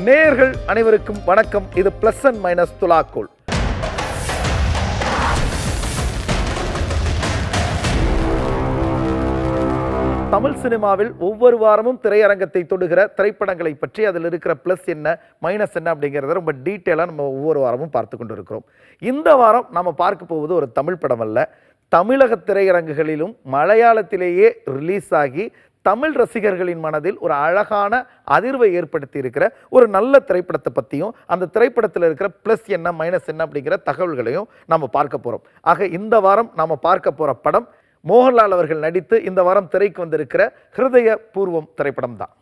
நேயர்கள் அனைவருக்கும் வணக்கம். இது பிளஸ் அண்ட் மைனஸ் துலாக்கோல். தமிழ் சினிமாவில் ஒவ்வொரு வாரமும் திரையரங்கத்தை தொடுகிற திரைப்படங்களை பற்றி அதில் இருக்கிற பிளஸ் என்ன மைனஸ் என்ன அப்படிங்கிறத ரொம்ப டீட்டெயிலாக நம்ம ஒவ்வொரு வாரமும் பார்த்து கொண்டு இருக்கிறோம். இந்த வாரம் நம்ம பார்க்க போவது ஒரு தமிழ் படம் அல்ல, தமிழக திரையரங்குகளிலும் மலையாளத்திலேயே ரிலீஸ் ஆகி தமிழ் ரசிகர்களின் மனதில் ஒரு அழகான அதிர்வை ஏற்படுத்தி இருக்கிற ஒரு நல்ல திரைப்படத்தை பற்றியும் அந்த திரைப்படத்தில் இருக்கிற ப்ளஸ் என்ன மைனஸ் என்ன அப்படிங்கிற தகவல்களையும் நம்ம பார்க்க போகிறோம். ஆக இந்த வாரம் நாம் பார்க்க போகிற படம் மோகன்லால் அவர்கள் நடித்து இந்த வாரம் திரைக்கு வந்திருக்கிற ஹிருதய பூர்வம் திரைப்படம் தான்.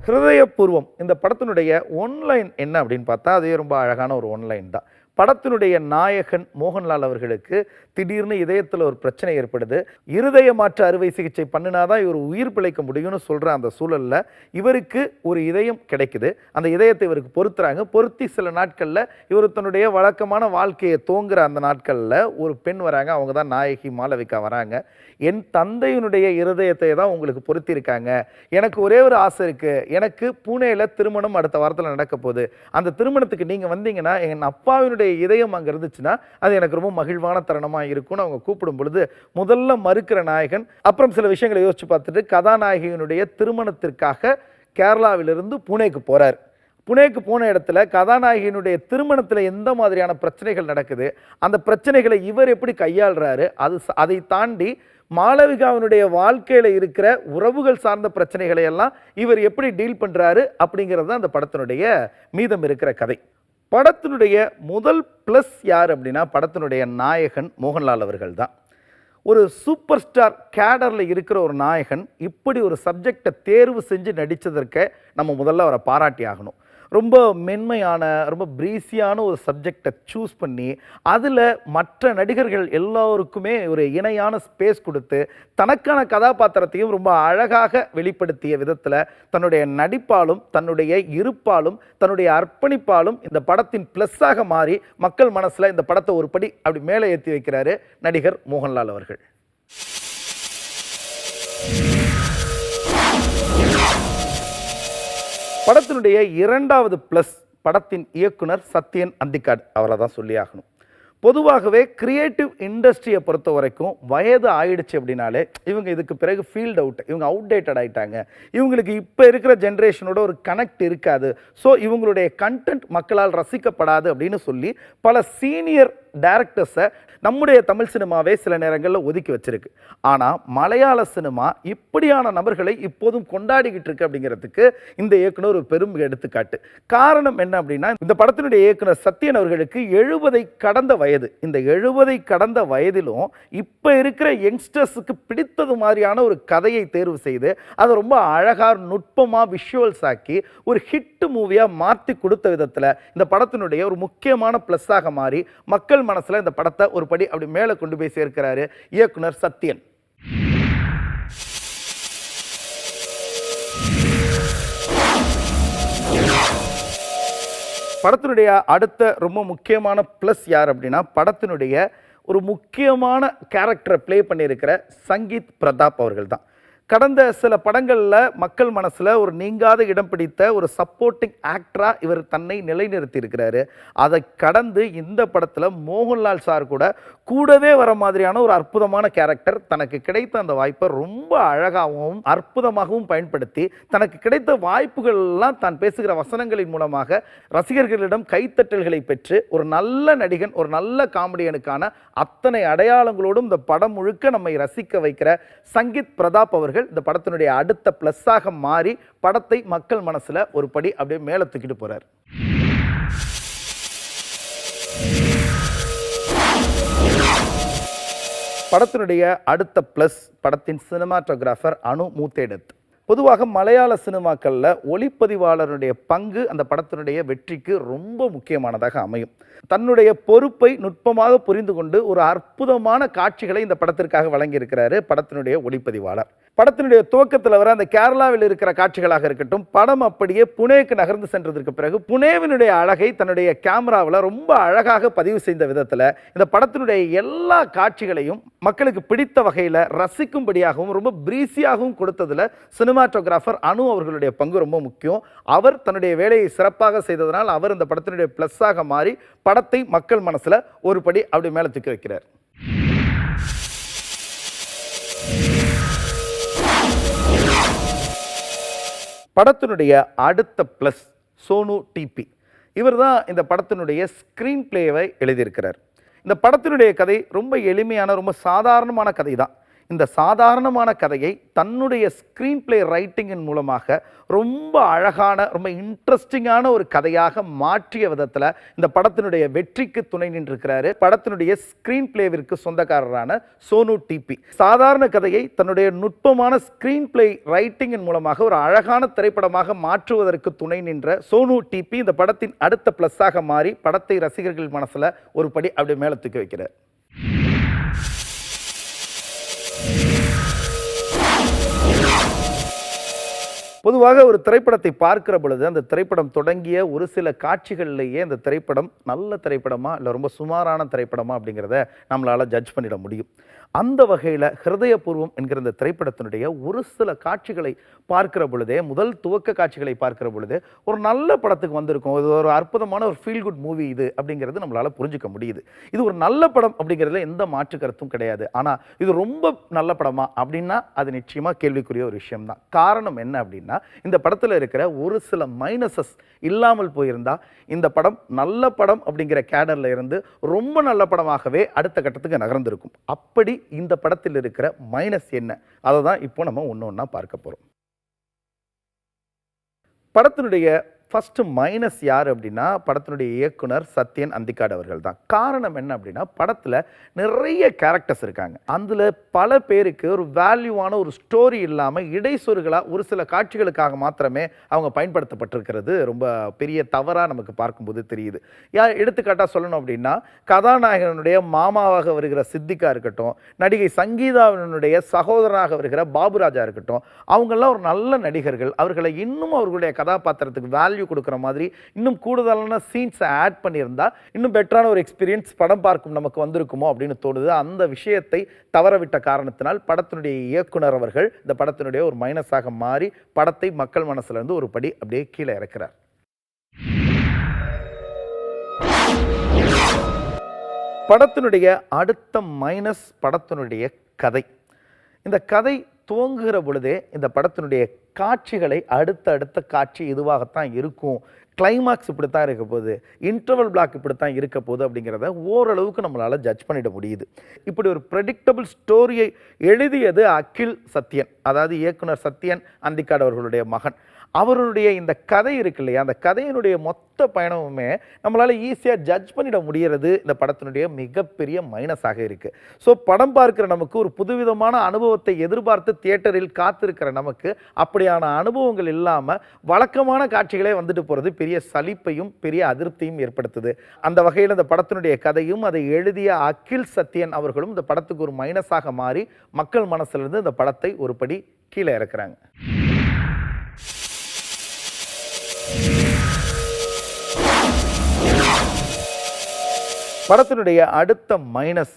ஹிருதய பூர்வம் இந்த படத்தினுடைய ஒன்லைன் என்ன அப்படின்னு பார்த்தா அதே ரொம்ப அழகான ஒரு ஒன்லைன் தான். படத்தினுடைய நாயகன் மோகன்லால் அவர்களுக்கு திடீர்னு இதயத்தில் ஒரு பிரச்சனை ஏற்படுது. இருதய மாற்று அறுவை சிகிச்சை பண்ணினாதான் இவர் உயிர் பிழைக்க முடியும்னு சொல்கிற அந்த சூழலில் இவருக்கு ஒரு இதயம் கிடைக்குது. அந்த இதயத்தை இவருக்கு பொருத்துறாங்க. பொருத்தி சில நாட்களில் இவர் தன்னுடைய வழக்கமான வாழ்க்கையை தோங்குற அந்த நாட்களில் ஒரு பெண் வராங்க. அவங்க தான் நாயகி மாளவிகா வராங்க. என் தந்தையினுடைய இருதயத்தை தான் உங்களுக்கு பொருத்தியிருக்காங்க. எனக்கு ஒரே ஒரு ஆசை இருக்குது. எனக்கு பூனேயில் திருமணம் அடுத்த வாரத்தில் நடக்க போகுது. அந்த திருமணத்துக்கு நீங்கள் வந்தீங்கன்னா என் அப்பாவினுடைய இதயம் அங்கே இருந்துச்சுன்னா அது எனக்கு ரொம்ப மகிழ்வான தருணமாக இருக்கும்னு அவங்க கூப்பிடும் பொழுது முதல்ல மறுக்கிற நாயகன் அப்புறம் சில விஷயங்களை யோசிச்சு பார்த்துட்டு கதாநாயகியினுடைய திருமணத்திற்காக கேரளாவிலிருந்து புனேக்கு போகிறார். புனேக்கு போன இடத்துல கதாநாயகியினுடைய திருமணத்தில் எந்த மாதிரியான பிரச்சனைகள் நடக்குது, அந்த பிரச்சனைகளை இவர் எப்படி கையாளுறாரு, அதை தாண்டி மாளவிகாவினுடைய வாழ்க்கையில் இருக்கிற உறவுகள் சார்ந்த பிரச்சனைகளை எல்லாம் இவர் எப்படி டீல் பண்ணுறாரு அப்படிங்கிறது தான் அந்த படத்தினுடைய மீதம் இருக்கிற கதை. படத்தினுடைய முதல் ப்ளஸ் யார் அப்படின்னா படத்தினுடைய நாயகன் மோகன்லால் அவர்கள் தான். ஒரு சூப்பர் ஸ்டார் கேடரில் இருக்கிற ஒரு நாயகன் இப்படி ஒரு சப்ஜெக்டை தேர்வு செஞ்சு நடித்ததற்கு நம்ம முதல்ல அவரை பாராட்டி ஆகணும். ரொம்ப மென்மையான ரொம்ப ப்ரீஸியான ஒரு சப்ஜெக்டை சூஸ் பண்ணி அதில் மற்ற நடிகர்கள் எல்லோருக்குமே ஒரு இணையான ஸ்பேஸ் கொடுத்து தனக்கான கதாபாத்திரத்தையும் ரொம்ப அழகாக வெளிப்படுத்திய விதத்தில் தன்னுடைய நடிப்பாலும் தன்னுடைய இருப்பாலும் தன்னுடைய அர்ப்பணிப்பாலும் இந்த படத்தின் ப்ளஸ்ஸாக மாறி மக்கள் மனசில் இந்த படத்தை ஒரு படி அப்படி மேலே ஏற்றி வைக்கிறாரு நடிகர் மோகன்லால் அவர்கள். படத்தினுடைய இரண்டாவது ப்ளஸ் படத்தின் இயக்குனர் சத்யன் அந்திக்காட் அவரை தான் சொல்லி ஆகணும். பொதுவாகவே கிரியேட்டிவ் இண்டஸ்ட்ரியை பொறுத்த வரைக்கும் வயது ஆயிடுச்சு அப்படின்னாலே இவங்க இதுக்கு பிறகு ஃபீல்ட் அவுட், இவங்க அவுடேட்டட் ஆகிட்டாங்க, இவங்களுக்கு இப்போ இருக்கிற ஜென்ரேஷனோட ஒரு கனெக்ட் இருக்காது, ஸோ இவங்களுடைய கண்டென்ட் மக்களால் ரசிக்கப்படாது அப்படின்னு சொல்லி பல சீனியர் டைரக்டர்ஸை நம்முடைய தமிழ் சினிமாவே சில நேரங்களில் ஒதுக்கி வச்சிருக்கு. ஆனால் மலையாள சினிமா இப்படியான நபர்களை இப்போதும் கொண்டாடிக்கிட்டு இருக்கு அப்படிங்கிறதுக்கு இந்த இயக்குனர் ஒரு பெரும் எடுத்துக்காட்டு. காரணம் என்ன அப்படின்னா இந்த படத்தினுடைய இயக்குனர் சத்யன் அவர்களுக்கு 70 கடந்த வயது. இந்த 70 கடந்த வயதிலும் இப்போ இருக்கிற யங்ஸ்டர்ஸுக்கு பிடித்தது மாதிரியான ஒரு கதையை தேர்வு செய்து அதை ரொம்ப அழகாக நுட்பமாக விஷுவல்ஸ் ஆக்கி ஒரு ஹிட் மூவியாக மாற்றி கொடுத்த விதத்தில் இந்த படத்தினுடைய ஒரு முக்கியமான ப்ளஸ்ஸாக மாறி மக்கள் மனசுல இந்த படத்தை ஒரு படி அப்படி மேலே கொண்டு போய் சேர்க்கிறாரு இயக்குனர் சத்யன். படத்தினுடைய அடுத்த ரொம்ப முக்கியமான ப்ளஸ் யார் அப்படின்னா படத்தினுடைய ஒரு முக்கியமான கேரக்டரை ப்ளே பண்ணியிருக்கிற சங்கீத் பிரதாப் அவர்கள் தான். கடந்த சில படங்களில் மக்கள் மனசில் ஒரு நீங்காத இடம் பிடித்த ஒரு சப்போர்ட்டிங் ஆக்டராக இவர் தன்னை நிலைநிறுத்தி இருக்கிறாரு. அதை கடந்து இந்த படத்தில் மோகன்லால் சார் கூடவே வர மாதிரியான ஒரு அற்புதமான கேரக்டர். தனக்கு கிடைத்த அந்த வாய்ப்பை ரொம்ப அழகாகவும் அற்புதமாகவும் பயன்படுத்தி தனக்கு கிடைத்த வாய்ப்புகள்லாம் தான் பேசுகிற வசனங்களின் மூலமாக ரசிகர்களிடம் கைத்தட்டல்களை பெற்று ஒரு நல்ல நடிகன் ஒரு நல்ல காமெடியனுக்கான அத்தனை அடையாளங்களோடும் இந்த படம் முழுக்க நம்மை ரசிக்க வைக்கிற சங்கீத் பிரதாப் அவர்கள் இந்த படத்தினுடைய அடுத்த ப்ளஸ்ஸாக மாறி படத்தை மக்கள் மனசுல ஒரு படி அப்படியே மேலே தூக்கிட்டு போறார். படத்தினுடைய அடுத்த ப்ளஸ் படத்தின் சினிமாட்டோகிராஃபர் அனு மூத்தேடத். பொதுவாக மலையாள சினிமாக்கள்ல ஒளிப்பதிவாளருடைய பங்கு அந்த படத்தினுடைய வெற்றிக்கு ரொம்ப முக்கியமானதாக அமையும். தன்னுடைய பொறுப்பை நுட்பமாக புரிந்து கொண்டு ஒரு அற்புதமான காட்சிகளை இந்த படத்திற்காக வழங்கியிருக்கிறாரு படத்தினுடைய ஒளிப்பதிவாளர். படத்தினுடைய துவக்கத்தில் வர அந்த கேரளாவில் இருக்கிற காட்சிகளாக இருக்கட்டும், படம் அப்படியே புனேக்கு நகர்ந்து சென்றதற்கு பிறகு புனேவினுடைய அழகை தன்னுடைய கேமராவில் ரொம்ப அழகாக பதிவு செய்த விதத்தில் இந்த படத்தினுடைய எல்லா காட்சிகளையும் மக்களுக்கு பிடித்த வகையில் ரசிக்கும்படியாகவும் ரொம்ப பிரீசியாகவும் கொடுத்ததில் சினிமாட்டோகிராஃபர் அனு அவர்களுடைய பங்கு ரொம்ப முக்கியம். அவர் தன்னுடைய வேலையை சிறப்பாக செய்ததனால் அவர் இந்த படத்தினுடைய ப்ளஸ்ஸாக மாறி படத்தை மக்கள் மனசுல ஒரு படி அப்படி மேல தூக்கி வைக்கிறார். படத்தினுடைய அடுத்த பிளஸ் சோனு டிபி. இவர் தான் இந்த படத்தினுடைய ஸ்கிரீன் பிளேவை எழுதியிருக்கிறார். இந்த படத்தினுடைய கதை ரொம்ப எளிமையான ரொம்ப சாதாரணமான கதை தான். இந்த சாதாரணமான கதையை தன்னுடைய ஸ்க்ரீன் பிளே ரைட்டிங்கின் மூலமாக ரொம்ப அழகான ரொம்ப இன்ட்ரெஸ்டிங்கான ஒரு கதையாக மாற்றிய விதத்தில் இந்த படத்தினுடைய வெற்றிக்கு துணை நின்றிருக்கிறாரு படத்தினுடைய ஸ்க்ரீன் பிளேவிற்கு சொந்தக்காரரான சோனு டிபி. சாதாரண கதையை தன்னுடைய நுட்பமான ஸ்க்ரீன் பிளே ரைட்டிங்கின் மூலமாக ஒரு அழகான திரைப்படமாக மாற்றுவதற்கு துணை நின்ற சோனு டிபி இந்த படத்தின் அடுத்த பிளஸ்ஸாக மாறி படத்தை ரசிகர்கள் மனசில் ஒரு படி அப்படி மேலே தூக்கி வைக்கிறார். பொதுவாக ஒரு திரைப்படத்தை பார்க்கிற பொழுது அந்த திரைப்படம் தொடங்கிய ஒரு சில காட்சிகள்லேயே அந்த திரைப்படம் நல்ல திரைப்படமா இல்லை ரொம்ப சுமாரான திரைப்படமா அப்படிங்கிறத நம்மளால் ஜட்ஜ் பண்ணிட முடியும். அந்த வகையில் ஹிருதயபூர்வம் என்கிற இந்த திரைப்படத்தினுடைய ஒரு சில காட்சிகளை பார்க்கிற பொழுதே, முதல் துவக்க காட்சிகளை பார்க்கிற பொழுது ஒரு நல்ல படத்துக்கு வந்திருக்கும், இது ஒரு அற்புதமான ஒரு ஃபீல் குட் மூவி இது அப்படிங்கிறது நம்மளால் புரிஞ்சுக்க முடியுது. இது ஒரு நல்ல படம் அப்படிங்கிறதுல எந்த மாற்று கருத்தும் கிடையாது. ஆனால் இது ரொம்ப நல்ல படமா அப்படின்னா அது நிச்சயமாக கேள்விக்குரிய ஒரு விஷயம்தான். காரணம் என்ன அப்படின்னா, இந்த படத்தில் இருக்கிற ஒரு சில மைனஸஸ் இல்லாமல் போயிருந்தா இந்த படம் நல்ல படம் அப்படிங்கிற கேடர்ல இருந்து ரொம்ப நல்ல படமாகவே அடுத்த கட்டத்துக்கு நகர்ந்திருக்கும். அப்படி இந்த படத்தில் இருக்கிற மைனஸ் என்ன, அதை தான் இப்போ நம்ம ஒன்று ஒன்றா பார்க்க போகிறோம். படத்தினுடைய ஃபர்ஸ்ட் மைனஸ் யார் அப்படின்னா படத்தினுடைய இயக்குனர் சத்யன் அந்திக்காடு அவர்கள் தான். காரணம் என்ன அப்படின்னா, படத்தில் நிறைய கேரக்டர்ஸ் இருக்காங்க. அதில் பல பேருக்கு ஒரு வேல்யூவான ஒரு ஸ்டோரி இல்லாமல் இடைச்சொருகளாக ஒரு சில காட்சிகளுக்காக மாத்திரமே அவங்க பயன்படுத்தப்பட்டிருக்கிறது ரொம்ப பெரிய தவறாக நமக்கு பார்க்கும்போது தெரியுது. எடுத்துக்காட்டாக சொல்லணும் அப்படின்னா, கதாநாயகனுடைய மாமாவாக வருகிற சித்திகா இருக்கட்டும், நடிகை சங்கீதாவினுடைய சகோதரனாக வருகிற பாபுராஜா இருக்கட்டும், அவங்கெல்லாம் ஒரு நல்ல நடிகர்கள். அவர்களை இன்னும் அவர்களுடைய கதாபாத்திரத்துக்கு வேல்யூ கொடுக்கிற மாதிரி இன்னும் கூடுதலான சீன்ஸை ஆட் பண்ணியிருந்தா இன்னும் பெட்டரான ஒரு எக்ஸ்பீரியன்ஸ் படம் பார்க்கும் நமக்கு வந்திருக்குமோ அப்படின்னு தோணுது. அந்த விஷயத்தை தவறவிட்ட காரணத்தினால் படத்தினுடைய இயக்குனர் அவர்கள் இந்த படத்தினுடைய ஒரு மைனஸாக மாறி படத்தை மக்கள் மனசுல இருந்து ஒரு படி அப்படியே கீழே இறக்கிறார். படத்தினுடைய அடுத்த மைனஸ் படத்தினுடைய கதை. இந்த கதை துவங்குகிற பொழுதே இந்த படத்தினுடைய காட்சிகளை அடுத்த காட்சி இதுவாகத்தான் இருக்கும், கிளைமாக்ஸ் இப்படித்தான் இருக்க போகுது, இன்டர்வல் பிளாக் இப்படித்தான் இருக்க போகுது அப்படிங்கிறத ஓரளவுக்கு நம்மளால் ஜட்ஜ் பண்ணிட முடியுது. இப்படி ஒரு ப்ரெடிக்டபிள் ஸ்டோரியை எழுதியது அகில் சத்யன், அதாவது இயக்குனர் சத்யன் அந்திக்காடு அவர்களுடைய மகன். அவருடைய இந்த கதை இருக்கு இல்லையா, அந்த கதையினுடைய மொத்த பயணமுமே நம்மளால் ஈஸியாக ஜட்ஜ் பண்ணிட முடிகிறது இந்த படத்தினுடைய மிகப்பெரிய மைனஸாக இருக்குது. ஸோ படம் பார்க்குற நமக்கு ஒரு புதுவிதமான அனுபவத்தை எதிர்பார்த்து தியேட்டரில் காத்திருக்கிற நமக்கு அப்படியான அனுபவங்கள் இல்லாமல் வழக்கமான காட்சிகளே வந்துட்டு போகிறது பெரிய சலிப்பையும் பெரிய அதிருப்தியும் ஏற்படுத்துது. அந்த வகையில் இந்த படத்தினுடைய கதையும் அதை எழுதிய அகில் சத்யன் அவர்களும் இந்த படத்துக்கு ஒரு மைனஸாக மாறி மக்கள் மனசிலிருந்து இந்த படத்தை ஒரு படி கீழே இறக்குறாங்க. படத்தினுடைய அடுத்த மைனஸ்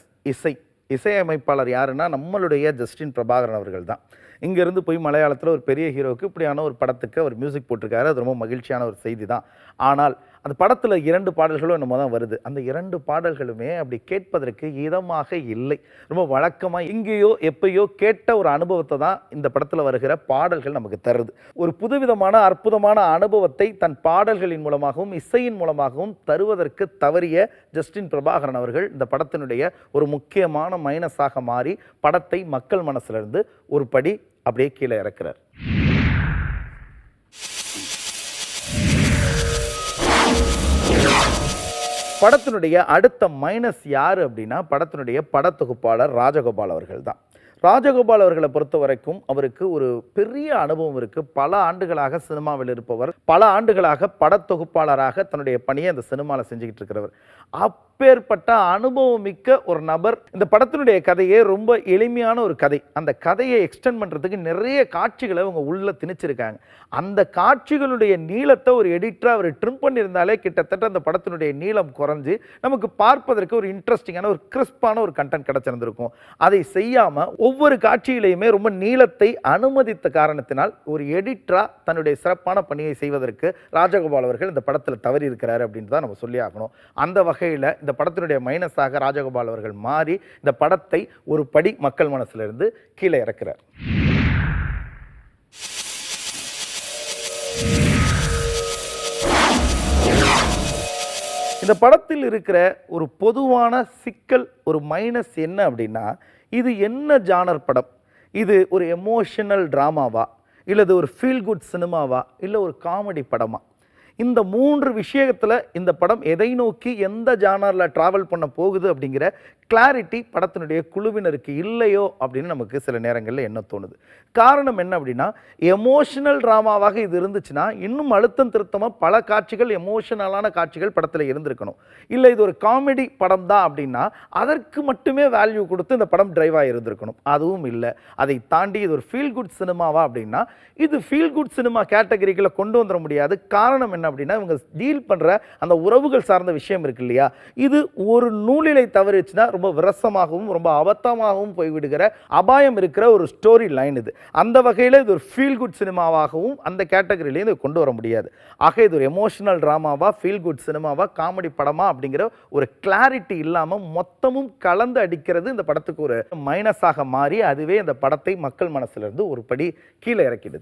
இசையமைப்பாளர் யாருன்னா நம்மளுடைய ஜஸ்டின் பிரபாகரன் அவர்கள் தான். இங்கேருந்து போய் மலையாளத்தில் ஒரு பெரிய ஹீரோவுக்கு இப்படியான ஒரு படத்துக்கு அவர் மியூசிக் போட்டிருக்காரு. அது ரொம்ப மகிழ்ச்சியான ஒரு செய்தி தான். ஆனால் அந்த படத்தில் 2 பாடல்களும் என்னமோ தான் வருது. அந்த 2 பாடல்களுமே அப்படி கேட்பதற்கு இதமாக இல்லை. ரொம்ப வழக்கமாக எங்கேயோ எப்பயோ கேட்ட ஒரு அனுபவத்தை தான் இந்த படத்தில் வருகிற பாடல்கள் நமக்கு தருது. ஒரு புதுவிதமான அற்புதமான அனுபவத்தை தன் பாடல்களின் மூலமாகவும் இசையின் மூலமாகவும் தருவதற்கு தவறிய ஜஸ்டின் பிரபாகரன் அவர்கள் இந்த படத்தினுடைய ஒரு முக்கியமான மைனஸாக மாறி படத்தை மக்கள் மனசிலிருந்து ஒரு படி அப்படியே கீழே இறக்குறார். படத்தினுடைய அடுத்த மைனஸ் யார் அப்படின்னா படத்தினுடைய படத்தொகுப்பாளர் ராஜகோபால் அவர்கள் தான். ராஜகோபால் அவர்களை பொறுத்த வரைக்கும் அவருக்கு ஒரு பெரிய அனுபவம் இருக்கு. பல ஆண்டுகளாக சினிமாவில் இருப்பவர், பல ஆண்டுகளாக படத்தொகுப்பாளராக தன்னுடைய பணியை அந்த சினிமாவில் செஞ்சுக்கிட்டு இருக்கிறவர். அப்பேற்பட்ட அனுபவம் மிக்க ஒரு நபர். இந்த படத்தினுடைய கதையே ரொம்ப எளிமையான ஒரு கதை. அந்த கதையை எக்ஸ்டெண்ட் பண்றதுக்கு நிறைய காட்சிகளை அவங்க உள்ள திணிச்சிருக்காங்க. அந்த காட்சிகளுடைய நீளத்தை ஒரு எடிட்டரா அவர் ட்ரிம் பண்ணியிருந்தாலே கிட்டத்தட்ட அந்த படத்தினுடைய நீளம் குறைஞ்சு நமக்கு பார்ப்பதற்கு ஒரு இன்ட்ரெஸ்டிங்கான ஒரு கிறிஸ்பான ஒரு கண்டென்ட் கிடைச்சிருந்திருக்கும். அதை செய்யாம ஒவ்வொரு காட்சியிலையுமே ரொம்ப நீளத்தை அனுமதித்த காரணத்தினால் ஒரு எடிட்டரா தன்னுடைய சிறப்பான பணியை செய்வதற்கு ராஜகோபால் அவர்கள் இந்த படத்தில் தவறி இருக்கிறார் அப்படின்னு தான் நம்ம சொல்லி ஆகணும். அந்த வகையில் இந்த படத்தினுடைய மைனஸாக ராஜகோபால் அவர்கள் மாறி இந்த படத்தை ஒரு படி மக்கள் மனசிலிருந்து கீழே இறக்கிறார். இந்த படத்தில் இருக்கிற ஒரு பொதுவான சிக்கல், ஒரு மைனஸ் என்ன அப்படின்னா, இது என்ன ஜானர் படம்? இது ஒரு எமோஷனல் டிராமாவா, இல்லது ஒரு ஃபீல் குட் சினிமாவா, இல்லை ஒரு காமெடி படமா? இந்த 3 விஷயத்தில் இந்த படம் எதை நோக்கி எந்த ஜானரில் ட்ராவல் பண்ண போகுது அப்படிங்கிற கிளாரிட்டி படத்தினுடைய குழுவினருக்கு இல்லையோ அப்படின்னு நமக்கு சில நேரங்களில் என்ன தோணுது. காரணம் என்ன அப்படின்னா, எமோஷனல் ட்ராமாவாக இது இருந்துச்சுன்னா இன்னும் அழுத்தம் திருத்தமாக பல காட்சிகள், எமோஷனலான காட்சிகள் படத்தில் இருந்திருக்கணும். இல்லை இது ஒரு காமெடி படம் தான் அப்படின்னா அதற்கு மட்டுமே வேல்யூ கொடுத்து இந்த படம் டிரைவாக இருந்திருக்கணும். அதுவும் இல்லை. அதை தாண்டி இது ஒரு ஃபீல் குட் சினிமாவா அப்படின்னா இது ஃபீல் குட் சினிமா கேட்டகரிகளை கொண்டு வந்துட முடியாது. காரணம் என்ன அப்படின்னா, இவங்க டீல் பண்ணுற அந்த உறவுகள் சார்ந்த விஷயம் இருக்கு இல்லையா, இது ஒரு நூலிலை தவறிச்சுன்னா ரொம்ப விரசமாகவும் ரொம்ப அபத்தமாகவும் போய்விடுகிற அபாயம் இருக்கிற ஒரு ஸ்டோரி லைன் இது. அந்த வகையில் இது ஒரு ஃபீல் குட் சினிமாவாகவும் அந்த கேட்டகரியிலேயும் இது கொண்டு வர முடியாது. ஆக இது ஒரு எமோஷனல் ட்ராமாவா, ஃபீல் குட் சினிமாவா, காமெடி படமா அப்படிங்கிற ஒரு கிளாரிட்டி இல்லாமல் மொத்தமும் கலந்து அடிக்கிறது இந்த படத்துக்கு ஒரு மைனஸாக மாறி அதுவே இந்த படத்தை மக்கள் மனசிலிருந்து ஒரு படி கீழே இறக்கிடுது.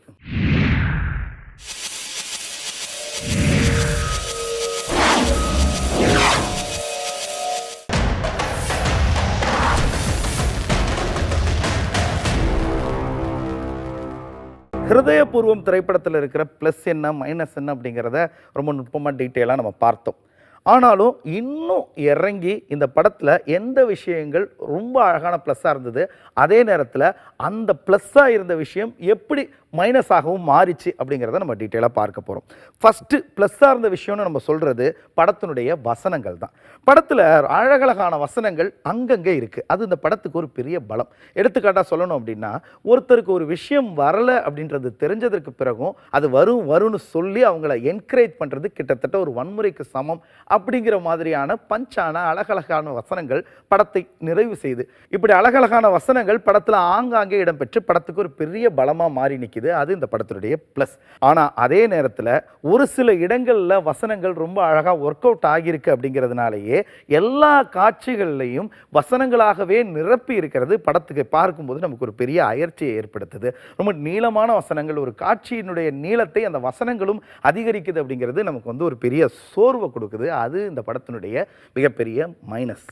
ஹிருதயபூர்வம் திரைப்படத்தில் இருக்கிற ப்ளஸ் என்ன மைனஸ் என்ன அப்படிங்கிறத ரொம்ப நுட்பமாக டீட்டெயிலாக நம்ம பார்த்தோம். ஆனாலும் இன்னும் இறங்கி இந்த படத்தில் எந்த விஷயங்கள் ரொம்ப அழகான ப்ளஸ்ஸாக இருந்தது, அதே நேரத்தில் அந்த ப்ளஸ்ஸாக இருந்த விஷயம் எப்படி மைனஸாகவும் மாறிச்சு அப்படிங்கிறத நம்ம டீட்டெயிலாக பார்க்க போகிறோம். ஃபஸ்ட்டு ப்ளஸ்ஸாக இருந்த விஷயம்னு நம்ம சொல்கிறது படத்தினுடைய வசனங்கள் தான். படத்தில் அழகழகான வசனங்கள் அங்கங்கே இருக்குது. அது இந்த படத்துக்கு ஒரு பெரிய பலம். எடுத்துக்காட்டாக சொல்லணும் அப்படின்னா, ஒருத்தருக்கு ஒரு விஷயம் வரலை அப்படின்றது தெரிஞ்சதற்கு பிறகும் அது வரும்னு சொல்லி அவங்கள என்கரேஜ் பண்ணுறது கிட்டத்தட்ட ஒரு வன்முறைக்கு சமம் அப்படிங்கிற மாதிரியான பஞ்சான அழகழகான வசனங்கள் படத்தை நிறைவு செய்து, இப்படி அழகழகான வசனங்கள் படத்தில் ஆங்காங்கே இடம்பெற்று படத்துக்கு ஒரு பெரிய பலமாக மாறி நிற்கிது. அது இந்த படத்தினுடைய ப்ளஸ். ஆனால் அதே நேரத்தில் ஒரு சில இடங்களில் வசனங்கள் ரொம்ப அழகாக ஒர்க் அவுட் ஆகியிருக்கு அப்படிங்கிறதுனாலேயே எல்லா காட்சிகள்லையும் வசனங்களாகவே நிரப்பி இருக்கிறது படத்துக்கு பார்க்கும்போது நமக்கு ஒரு பெரிய அயற்சியை ஏற்படுத்துது. ரொம்ப நீளமான வசனங்கள், ஒரு காட்சியினுடைய நீளத்தை அந்த வசனங்களும் அதிகரிக்குது அப்படிங்கிறது நமக்கு வந்து ஒரு பெரிய சோர்வை கொடுக்குது. அது இந்த படத்தினுடைய மிகப்பெரிய மைனஸ்.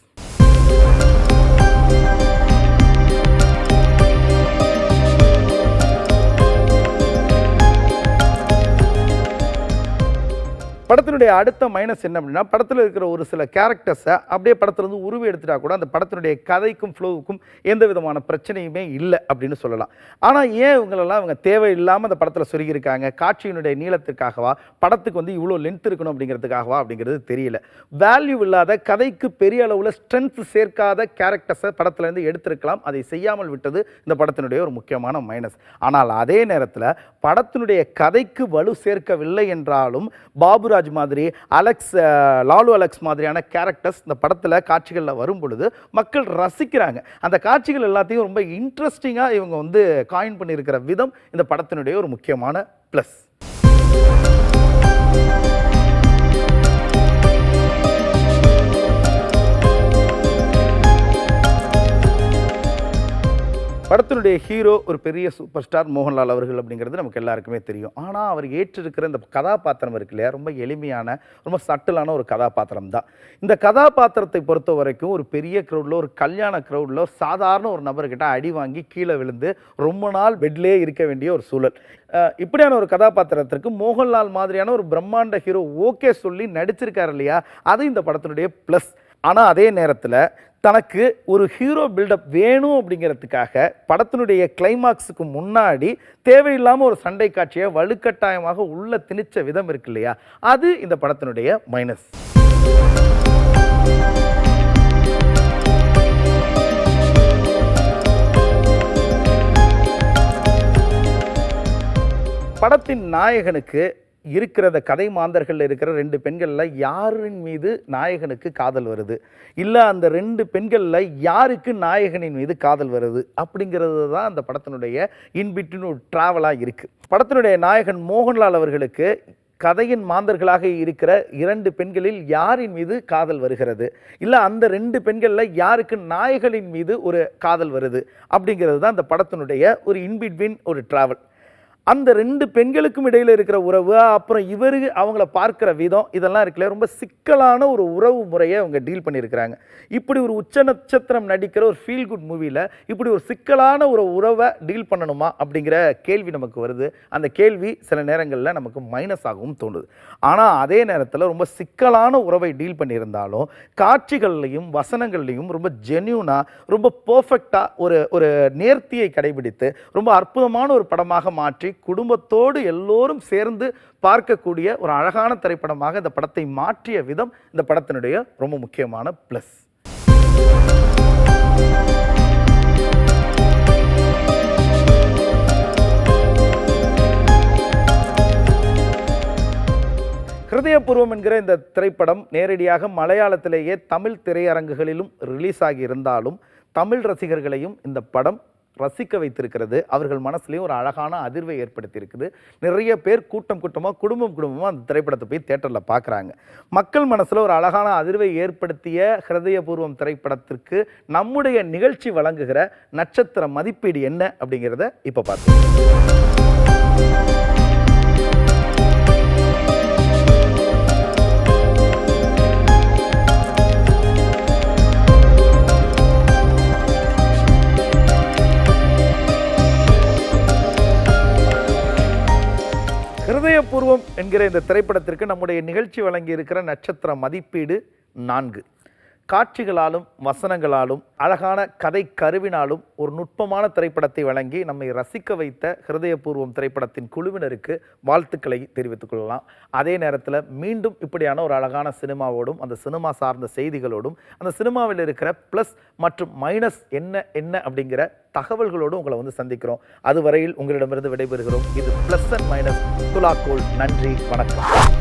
படத்தினுடைய அடுத்த மைனஸ் என்ன அப்படின்னா, படத்தில் இருக்கிற ஒரு சில கேரக்டர்ஸை அப்படியே படத்திலிருந்து உருவி எடுத்துட்டா கூட அந்த படத்தினுடைய கதைக்கும் ஃப்ளோவுக்கும் எந்த விதமான பிரச்சனையுமே இல்லை அப்படின்னு சொல்லலாம். ஆனால் ஏன் இவங்களெல்லாம் இவங்க தேவையில்லாமல் அந்த படத்தில் சொருகியிருக்காங்க? காட்சியினுடைய நீளத்திற்காகவா, படத்துக்கு வந்து இவ்வளோ லென்த் இருக்கணும் அப்படிங்கிறதுக்காகவா அப்படிங்கிறது தெரியல. வேல்யூ இல்லாத, கதைக்கு பெரிய அளவில் ஸ்ட்ரென்த் சேர்க்காத கேரக்டர்ஸை படத்திலேருந்து எடுத்திருக்கலாம். அதை செய்யாமல் விட்டது இந்த படத்தினுடைய ஒரு முக்கியமான மைனஸ். ஆனால் அதே நேரத்தில் படத்தினுடைய கதைக்கு வலு சேர்க்கவில்லை என்றாலும் பாபுராஜ் மாதிரி, லாலு அலெக்ஸ் மாதிரியான கேரக்டர்ஸ் இந்த படத்தில் காட்சிகளில் வரும் பொழுது மக்கள் ரசிக்கிறாங்க. அந்த காட்சிகள் எல்லாத்தையும் ரொம்ப இன்ட்ரெஸ்டிங்காக இவங்க வந்து காயின் பண்ணியிருக்கிற விதம் இந்த படத்தினுடைய ஒரு முக்கியமான ப்ளஸ். படத்தினுடைய ஹீரோ ஒரு பெரிய சூப்பர் ஸ்டார் மோகன்லால் அவர்கள் அப்படிங்கிறது நமக்கு எல்லாருக்குமே தெரியும். ஆனால் அவர் ஏற்றிருக்கிற இந்த கதாபாத்திரம் இருக்கு இல்லையா, ரொம்ப எளிமையான, ரொம்ப சட்டிலான ஒரு கதாபாத்திரம் தான். இந்த கதாபாத்திரத்தை பொறுத்த வரைக்கும் ஒரு பெரிய க்ரௌடில், ஒரு கல்யாண க்ரௌடில் சாதாரண ஒரு நபர்கிட்ட அடி வாங்கி கீழே விழுந்து ரொம்ப நாள் பெட்லேயே இருக்க வேண்டிய ஒரு சூழல். இப்படியான ஒரு கதாபாத்திரத்திற்கு மோகன்லால் மாதிரியான ஒரு பிரம்மாண்ட ஹீரோ ஓகே சொல்லி நடிச்சிருக்காரு இல்லையா, அது இந்த படத்தினுடைய ப்ளஸ். ஆனால் அதே நேரத்தில் தனக்கு ஒரு ஹீரோ பில்டப் வேணும் அப்படிங்கிறதுக்காக படத்தினுடைய கிளைமாக்ஸுக்கு முன்னாடி தேவையில்லாமல் ஒரு சண்டை காட்சியை வலுக்கட்டாயமாக உள்ள திணிச்ச விதம் இருக்கு இல்லையா, அது இந்த படத்தினுடைய மைனஸ். படத்தின் நாயகனுக்கு இருக்கிற கதை மாந்தர்கள் இருக்கிற 2 பெண்களில் யாரின் மீது நாயகனுக்கு காதல் வருது, இல்லை அந்த 2 பெண்களில் யாருக்கு நாயகனின் மீது காதல் வருது அப்படிங்கிறது தான் அந்த படத்தினுடைய இன்பிட்வீன் ஒரு ட்ராவலாக இருக்குது. படத்தினுடைய நாயகன் மோகன்லால் அவர்களுக்கு கதையின் மாந்தர்களாக இருக்கிற 2 பெண்களில் யாரின் மீது காதல் வருகிறது, இல்லை அந்த 2 பெண்களில் யாருக்கு நாயகனின் மீது ஒரு காதல் வருது அப்படிங்கிறது தான் அந்த படத்தினுடைய ஒரு இன்பிட்வீன் ஒரு ட்ராவல். அந்த 2 பெண்களுக்கும் இடையில் இருக்கிற உறவு, அப்புறம் அவங்கள பார்க்குற விதம், இதெல்லாம் இருக்குல்ல, ரொம்ப சிக்கலான ஒரு உறவு முறையை அவங்க டீல் பண்ணியிருக்கிறாங்க. இப்படி ஒரு உச்ச நட்சத்திரம் நடிக்கிற ஒரு ஃபீல் குட் மூவியில் இப்படி ஒரு சிக்கலான ஒரு உறவை டீல் பண்ணணுமா அப்படிங்கிற கேள்வி நமக்கு வருது. அந்த கேள்வி சில நேரங்களில் நமக்கு மைனஸ் ஆகவும் தோணுது. ஆனால் அதே நேரத்தில் ரொம்ப சிக்கலான உறவை டீல் பண்ணியிருந்தாலும் காட்சிகள்லையும் வசனங்கள்லையும் ரொம்ப ஜென்யூனாக, ரொம்ப பர்ஃபெக்டாக ஒரு நேர்த்தியை கடைபிடித்து ரொம்ப அற்புதமான ஒரு படமாக மாற்றி குடும்பத்தோடு எல்லோரும் சேர்ந்து பார்க்கக்கூடிய ஒரு அழகான திரைப்படமாக இந்த படத்தை மாற்றிய விதம் இந்த படத்தினுடைய ரொம்ப முக்கியமான பிளஸ். ஹிருதயபூர்வம் என்கிற இந்த திரைப்படம் நேரடியாக மலையாளத்திலேயே தமிழ் திரையரங்குகளிலும் ரிலீஸ் ஆகி இருந்தாலும் தமிழ் ரசிகர்களையும் இந்த படம் ரசிக்க வைத்திருக்கிறது. அவர்கள் மனசுலேயும் ஒரு அழகான அதிர்வை ஏற்படுத்தியிருக்குது. நிறைய பேர் கூட்டமாக குடும்பமாக அந்த திரைப்படத்தை போய் தியேட்டரில் பார்க்குறாங்க. மக்கள் மனசில் ஒரு அழகான அதிர்வை ஏற்படுத்திய ஹிருதயபூர்வம் திரைப்படத்திற்கு நம்முடைய நிகழ்ச்சி வழங்குகிற நட்சத்திர மதிப்பீடு என்ன அப்படிங்கிறத இப்போ பார்ப்போம். ஹிருதயபூர்வம் என்கிற இந்த திரைப்படத்திற்கு நம்முடைய நிகழ்ச்சி வழங்கி இருக்கிற நட்சத்திர மதிப்பீடு 4. காட்சிகளாலும் வசனங்களாலும் அழகான கதை கருவினாலும் ஒரு நுட்பமான திரைப்படத்தை வழங்கி நம்மை ரசிக்க வைத்த ஹிருதயபூர்வம் திரைப்படத்தின் குழுவினருக்கு வாழ்த்துக்களை தெரிவித்துக் கொள்ளலாம். அதே நேரத்தில் மீண்டும் இப்படியான ஒரு அழகான சினிமாவோடும் அந்த சினிமா சார்ந்த செய்திகளோடும் அந்த சினிமாவில் இருக்கிற ப்ளஸ் மற்றும் மைனஸ் என்ன அப்படிங்கிற தகவல்களோடு உங்களை வந்து சந்திக்கிறோம். அதுவரையில் உங்களிடமிருந்து விடைபெறுகிறோம். இது ப்ளஸ் அண்ட் மைனஸ் துலாக்கோல். நன்றி, வணக்கம்.